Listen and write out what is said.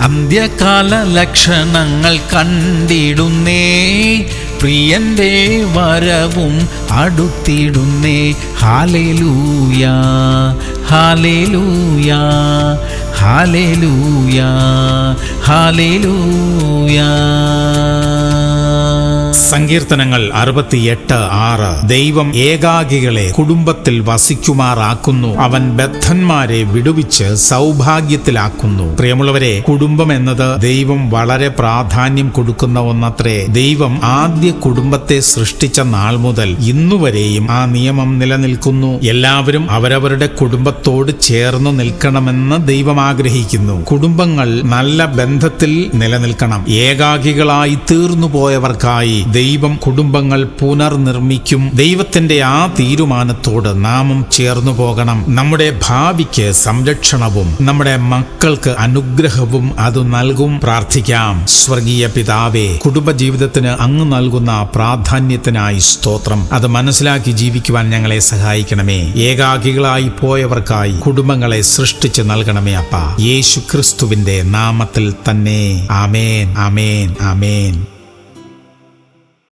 അന്ത്യകാല ലക്ഷണങ്ങൾ കണ്ടിടുന്നേ, പ്രിയന്റെ വരവും അടുത്തിടുന്നേ. ഹല്ലേലൂയ ഹല്ലേലൂയ ഹല്ലേലൂയ ഹല്ലേലൂയ. സങ്കീർത്തനങ്ങൾ 68:6. ദൈവം ഏകാകികളെ കുടുംബത്തിൽ വസിക്കുമാറാക്കുന്നു, അവൻ ബദ്ധന്മാരെ വിടുവിച്ച് സൗഭാഗ്യത്തിലാക്കുന്നു. പ്രിയമുള്ളവരെ, കുടുംബം എന്നത് ദൈവം വളരെ പ്രാധാന്യം കൊടുക്കുന്ന ഒന്നത്രേ. ദൈവം ആദ്യ കുടുംബത്തെ സൃഷ്ടിച്ച നാൾ മുതൽ ഇന്നുവരെയും ആ നിയമം നിലനിൽക്കുന്നു. എല്ലാവരും അവരവരുടെ കുടുംബത്തോട് ചേർന്നു നിൽക്കണമെന്ന് ദൈവം ആഗ്രഹിക്കുന്നു. കുടുംബങ്ങൾ നല്ല ബന്ധത്തിൽ നിലനിൽക്കണം. ഏകാകികളായി തീർന്നു പോയവർക്കായി ദൈവം കുടുംബങ്ങൾ പുനർനിർമ്മിക്കും. ദൈവത്തിന്റെ ആ തീരുമാനത്തോട് നാമും ചേർന്നു പോകണം. നമ്മുടെ ഭാവിക്ക് സംരക്ഷണവും നമ്മുടെ മക്കൾക്ക് അനുഗ്രഹവും അത് നൽകും. പ്രാർത്ഥിക്കാം. സ്വർഗീയ പിതാവേ, കുടുംബജീവിതത്തിന് അങ്ങ് നൽകുന്ന പ്രാധാന്യത്തിനായി സ്തോത്രം. അത് മനസ്സിലാക്കി ജീവിക്കുവാൻ ഞങ്ങളെ സഹായിക്കണമേ. ഏകാകികളായി പോയവർക്കായി കുടുംബങ്ങളെ സൃഷ്ടിച്ച് നൽകണമേ അപ്പാ. യേശു ക്രിസ്തുവിന്റെ നാമത്തിൽ തന്നെ. ആമേൻ ആമേൻ ആമേൻ.